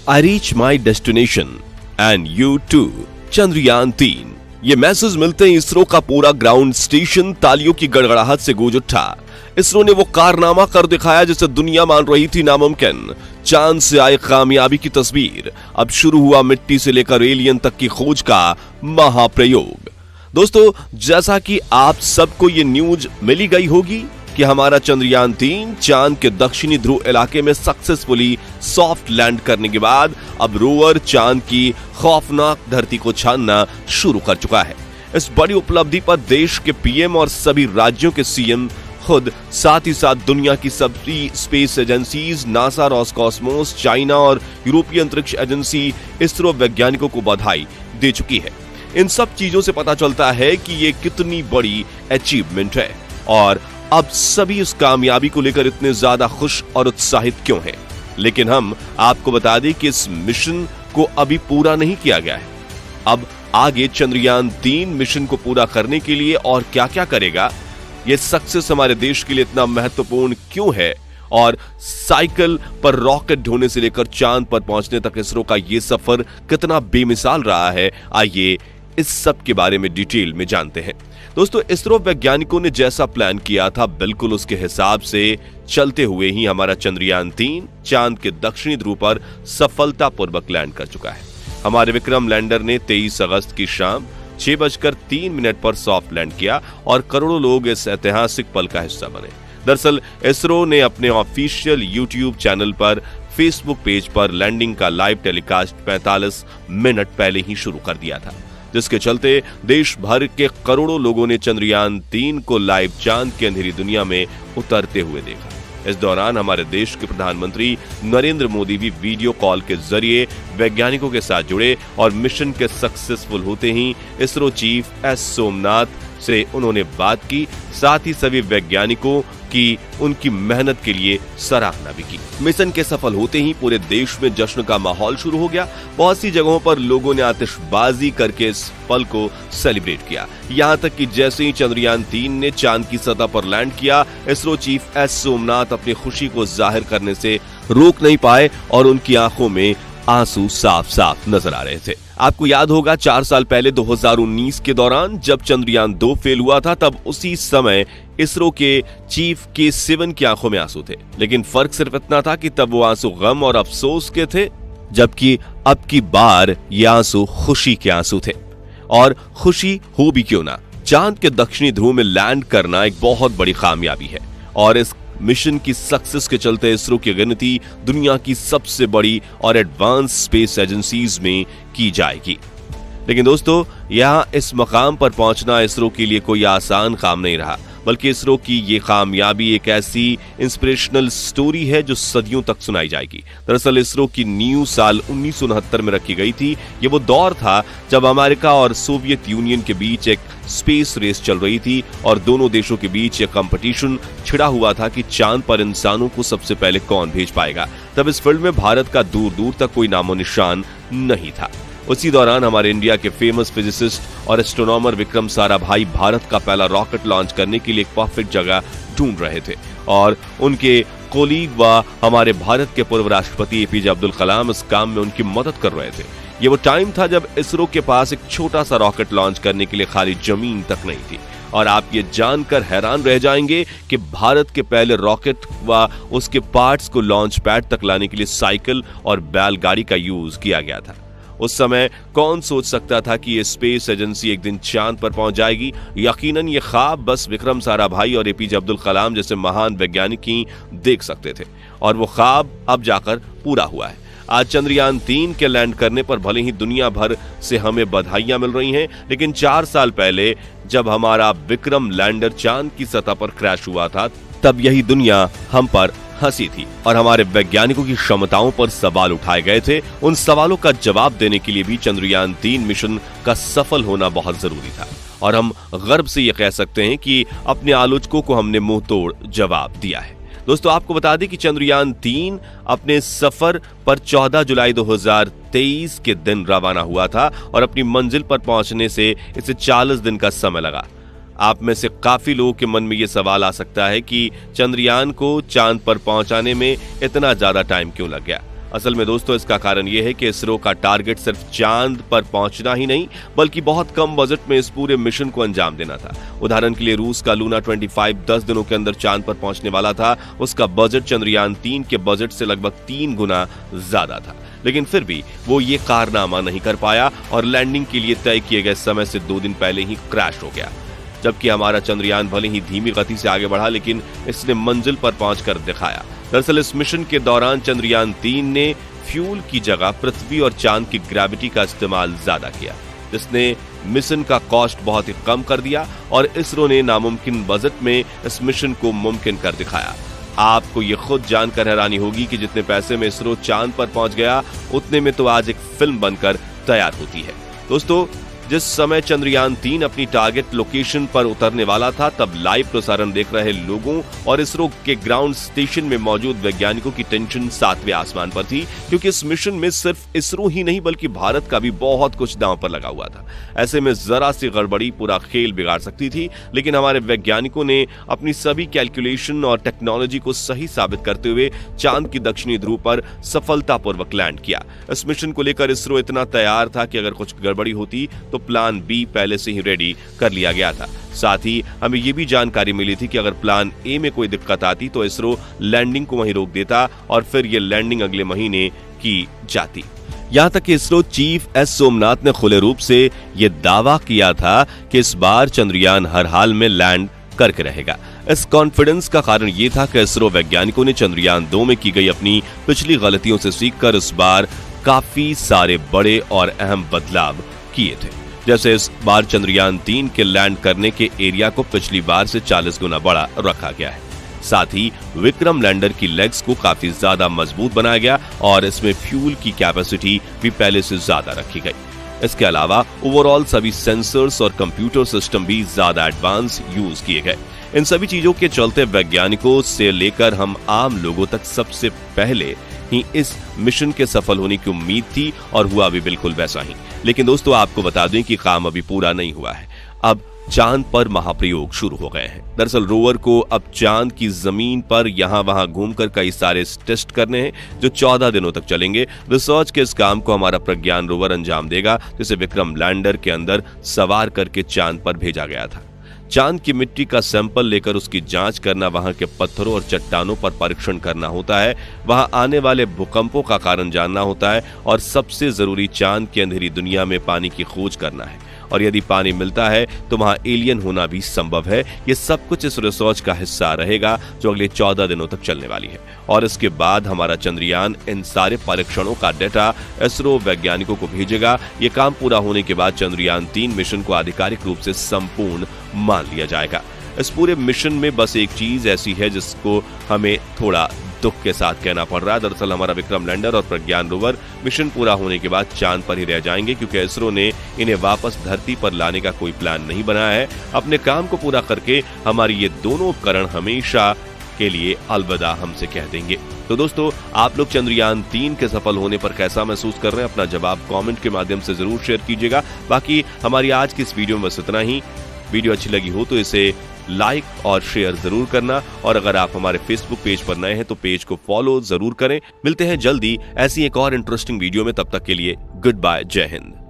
I reach my destination and you too. Chandrayaan. ये message मिलते ही इसरो का पूरा ग्राउंड स्टेशन तालियों की गड़गड़ाहट से गूंज उठा। इसरो ने वो कारनामा कर दिखाया जिसे दुनिया मान रही थी नामुमकिन। चांद से आए कामयाबी की तस्वीर। अब शुरू हुआ मिट्टी से लेकर एलियन तक की खोज का महाप्रयोग। दोस्तों, जैसा कि आप सबको ये न्यूज मिली गई होगी कि हमारा चंद्रयान-3 चांद के दक्षिणी ध्रुव इलाके में सक्सेसफुली सॉफ्ट लैंड करने के बाद अब रोवर चांद की खौफनाक धरती को छानना शुरू कर चुका है। इस बड़ी उपलब्धि पर देश के पीएम और सभी राज्यों के सीएम खुद, साथ ही साथ दुनिया की सभी space agencies, NASA, Roscosmos, China और यूरोपीय अंतरिक्ष एजेंसी इसरो वैज्ञानिकों को बधाई दे चुकी है। इन सब चीजों से पता चलता है कि ये कितनी बड़ी अचीवमेंट है और अब सभी इस कामयाबी को लेकर इतने ज्यादा खुश और उत्साहित क्यों हैं। लेकिन हम आपको बता दें कि इस मिशन को अभी पूरा नहीं किया गया है। अब आगे चंद्रयान-3 मिशन को पूरा करने के लिए और क्या क्या करेगा, ये सक्सेस हमारे देश के लिए इतना महत्वपूर्ण क्यों है और साइकिल पर रॉकेट ढोने से लेकर चांद पर पहुंचने तक इसरो का ये सफर कितना बेमिसाल रहा है, आइए इस सब के बारे में डिटेल में जानते हैं। दोस्तों, इसरो वैज्ञानिकों ने जैसा प्लान किया था बिल्कुल उसके हिसाब से चलते हुए ही हमारा चंद्रयान-3 चांद के दक्षिणी ध्रुव पर सफलतापूर्वक लैंड कर चुका है। हमारे विक्रम लैंडर ने 23 अगस्त की शाम 6:03 पर सॉफ्ट लैंड किया और करोड़ों लोग इस ऐतिहासिक पल का हिस्सा बने। दरअसल इसरो ने अपने ऑफिशियल यूट्यूब चैनल पर फेसबुक पेज पर लैंडिंग का लाइव टेलीकास्ट 45 मिनट पहले ही शुरू कर दिया था, जिसके चलते देश भर के करोड़ों लोगों ने चंद्रयान-3 को लाइव चांद की अंधेरी दुनिया में उतरते हुए देखा। इस दौरान हमारे देश के प्रधानमंत्री नरेंद्र मोदी भी वीडियो कॉल के जरिए वैज्ञानिकों के साथ जुड़े और मिशन के सक्सेसफुल होते ही इसरो चीफ एस सोमनाथ से उन्होंने बात की, साथ ही सभी वैज्ञानिकों की उनकी मेहनत के लिए सराहना भी की। मिशन के सफल होते ही पूरे देश में जश्न का माहौल शुरू हो गया। बहुत सी जगहों पर लोगों ने आतिशबाजी करके इस पल को सेलिब्रेट किया। यहाँ तक कि जैसे ही चंद्रयान-3 ने चांद की सतह पर लैंड किया, इसरो चीफ एस सोमनाथ अपनी खुशी को जाहिर करने से रोक नहीं पाए और उनकी आंखों में आंसू साफ साफ नजर आ रहे थे। आपको याद होगा 4 साल पहले 2019 के दौरान जब चंद्रयान-2 फेल हुआ था, तब उसी समय इसरो के चीफ के-7 की आंखों में आंसू थे। लेकिन फर्क सिर्फ इतना था कि तब वो आंसू गम और अफसोस के थे, जबकि अब की बार ये आंसू खुशी के आंसू थे। और खुशी हो भी क्यों ना, चांद के दक्षिणी ध्रुव में लैंड करना एक बहुत बड़ी कामयाबी है और इस मिशन की सक्सेस के चलते इसरो की गिनती दुनिया की सबसे बड़ी और एडवांस स्पेस एजेंसीज में की जाएगी। लेकिन दोस्तों, यहाँ इस मकाम पर पहुंचना इसरो के लिए कोई आसान काम नहीं रहा, बल्कि इसरो की ये कामयाबी एक ऐसी इंस्पिरेशनल स्टोरी है जो सदियों तक सुनाई जाएगी। दरअसल इसरो की नींव साल 1969 में रखी गई थी। ये वो दौर था जब अमेरिका और सोवियत यूनियन के बीच एक स्पेस रेस चल रही थी और दोनों देशों के बीच एक कंपटीशन छिड़ा हुआ था कि चांद पर इंसानों को सबसे पहले कौन भेज पाएगा। तब इस फील्ड में भारत का दूर दूर तक कोई नामो निशान नहीं था। उसी दौरान हमारे इंडिया के फेमस फिजिसिस्ट और एस्ट्रोनॉमर विक्रम साराभाई भारत का पहला रॉकेट लॉन्च करने के लिए एक परफेक्ट जगह ढूंढ रहे थे और उनके कोलीग व हमारे भारत के पूर्व राष्ट्रपति एपीजे अब्दुल कलाम इस काम में उनकी मदद कर रहे थे। ये वो टाइम था जब इसरो के पास एक छोटा सा रॉकेट लॉन्च करने के लिए खाली जमीन तक नहीं थी। और आप ये जानकर हैरान रह जाएंगे कि भारत के पहले रॉकेट व उसके पार्ट्स को लॉन्च पैड तक लाने के लिए साइकिल और बैलगाड़ी का यूज किया गया था। उस समय कौन सोच सकता था कि ये स्पेस एजेंसी एक दिन चांद पर पहुंच जाएगी। यकीनन ये ख्वाब बस विक्रम साराभाई और एपीजे अब्दुल कलाम जैसे महान वैज्ञानिक ही देख सकते थे और वो ख्वाब अब जाकर पूरा हुआ है। आज चंद्रयान-3 के लैंड करने पर भले ही दुनिया भर से हमें बधाइयां मिल रही हैं, लेकिन 4 साल पहले जब हमारा विक्रम लैंडर चांद की सतह पर क्रैश हुआ था, तब यही दुनिया हम पर हंसी थी और हमारे वैज्ञानिकों की क्षमताओं पर सवाल उठाए गए थे। उन सवालों का जवाब देने के लिए भी चंद्रयान-3 मिशन का सफल होना बहुत जरूरी था और हम गर्व से ये कह सकते हैं कि अपने आलोचकों को हमने मुंह तोड़ जवाब दिया है। दोस्तों, आपको बता दें कि चंद्रयान-3 अपने सफर पर 14 जुलाई 2023 के दिन रवाना हुआ था और अपनी मंजिल पर पहुंचने से इसे 40 दिन का समय लगा। आप में से काफी लोगों के मन में यह सवाल आ सकता है कि चंद्रयान को चांद पर पहुंचाने में इतना ज्यादा टाइम क्यों लग गया। असल में दोस्तों इसका कारण यह है कि इसरो का टारगेट सिर्फ चांद पर पहुंचना ही नहीं बल्कि बहुत कम बजट में इस पूरे मिशन को अंजाम देना था। उदाहरण के लिए रूस का लूना 25 10 दिनों के अंदर चांद पर पहुंचने वाला था। उसका बजट चंद्रयान 3 के बजट से लगभग 3 गुना ज्यादा था, लेकिन फिर भी वो ये कारनामा नहीं कर पाया और लैंडिंग के लिए तय किए गए समय से 2 दिन पहले ही क्रैश हो गया। जबकि हमारा चंद्रयान भले ही धीमी गति से आगे बढ़ा, लेकिन इसने मंजिल पर पहुंचकर दिखाया। दरअसल इस मिशन के दौरान चंद्रयान 3 ने फ्यूल की जगह पृथ्वी और चांद की ग्रेविटी का इस्तेमाल ज्यादा किया, जिसने मिशन का कॉस्ट बहुत ही कम कर दिया और इसरो ने नामुमकिन बजट में इस मिशन को मुमकिन कर दिखाया। आपको ये खुद जानकर हैरानी होगी कि जितने पैसे में इसरो चांद पर पहुंच गया, उतने में तो आज एक फिल्म बनकर तैयार होती है। दोस्तों, जिस समय चंद्रयान 3 अपनी टारगेट लोकेशन पर उतरने वाला था, तब लाइव प्रसारण देख रहे लोगों और इसरो के ग्राउंड स्टेशन में मौजूद वैज्ञानिकों की टेंशन 7वें आसमान पर थी, क्योंकि इस मिशन में सिर्फ इसरो ही नहीं बल्कि भारत का भी बहुत कुछ दांव पर लगा हुआ था। ऐसे में जरा सी गड़बड़ी पूरा खेल बिगाड़ सकती थी, लेकिन हमारे वैज्ञानिकों ने अपनी सभी कैलकुलेशन और टेक्नोलॉजी को सही साबित करते हुए चांद की दक्षिणी ध्रुव पर सफलतापूर्वक लैंड किया। इस मिशन को लेकर इसरो इतना तैयार था कि अगर कुछ गड़बड़ी होती तो प्लान बी पहले से ही रेडी कर लिया गया था। साथ ही हमें यह भी जानकारी मिली थी कि अगर प्लान ए में कोई दिक्कत आती तो इसरो लैंडिंग को वहीं रोक देता और फिर यह लैंडिंग अगले महीने की जाती। यहां तक कि इसरो चीफ एस सोमनाथ ने खुले रूप से यह दावा किया था कि इस बार चंद्रयान हर हाल में लैंड करके रहेगा। इस कॉन्फिडेंस का कारण यह था कि इसरो वैज्ञानिकों ने चंद्रयान 2 में की गई अपनी पिछली गलतियों से सीखकर इस बार काफी सारे बड़े और अहम बदलाव किए थे। जैसे इस बार चंद्रयान 3 के लैंड करने के एरिया को पिछली बार से 40 गुना बड़ा रखा गया है। साथ ही विक्रम लैंडर की लेग्स को काफी ज्यादा मजबूत बनाया गया और इसमें फ्यूल की कैपेसिटी भी पहले से ज्यादा रखी गई। इसके अलावा ओवरऑल सभी सेंसर्स और कंप्यूटर सिस्टम भी ज्यादा एडवांस यूज किए गए। इन सभी चीजों के चलते वैज्ञानिकों से लेकर हम आम लोगों तक सबसे पहले ही इस मिशन के सफल होने की उम्मीद थी और हुआ भी बिल्कुल वैसा ही। लेकिन दोस्तों, आपको बता दें कि काम अभी पूरा नहीं हुआ है। अब चांद पर महाप्रयोग शुरू हो गए हैं। दरअसल रोवर को अब चांद की जमीन पर यहां वहां घूमकर कई सारे टेस्ट करने हैं, जो 14 दिनों तक चलेंगे। रिसर्च के इस काम को हमारा प्रज्ञान रोवर अंजाम देगा, जिसे विक्रम लैंडर के अंदर सवार करके चांद पर भेजा गया था। चांद की मिट्टी का सैंपल लेकर उसकी जांच करना, वहां के पत्थरों और चट्टानों पर परीक्षण करना होता है, वहां आने वाले भूकंपों का कारण जानना होता है और सबसे जरूरी चांद की अंधेरी दुनिया में पानी की खोज करना है। और यदि पानी मिलता है तो वहां एलियन होना भी संभव है। ये सब कुछ इस रिसर्च का हिस्सा रहेगा जो अगले 14 दिनों तक चलने वाली है। और इसके बाद हमारा चंद्रयान इन सारे परीक्षणों का डेटा इसरो वैज्ञानिकों को भेजेगा। ये काम पूरा होने के बाद चंद्रयान 3 मिशन को आधिकारिक रूप से संपूर्ण मान लिया जाएगा। इस पूरे मिशन में बस एक चीज ऐसी है जिसको हमें थोड़ा दुख के साथ कहना पड़ रहा है। दरअसल हमारा विक्रम लैंडर और प्रज्ञान रोवर मिशन पूरा होने के बाद चांद पर ही रह जाएंगे, क्योंकि इसरो ने इन्हें वापस धरती पर लाने का कोई प्लान नहीं बनाया है। अपने काम को पूरा करके हमारी ये दोनों उपकरण हमेशा के लिए अलविदा हमसे कह देंगे। तो दोस्तों, आप लोग चंद्रयान 3 के सफल होने पर कैसा महसूस कर रहे हैं? अपना जवाब कमेंट के माध्यम से जरूर शेयर कीजिएगा। बाकी हमारी आज की इस वीडियो में बस इतना ही। वीडियो अच्छी लगी हो तो इसे लाइक और शेयर जरूर करना, और अगर आप हमारे फेसबुक पेज पर नए हैं तो पेज को फॉलो जरूर करें। मिलते हैं जल्दी ऐसी एक और इंटरेस्टिंग वीडियो में, तब तक के लिए गुड बाय, जय हिंद।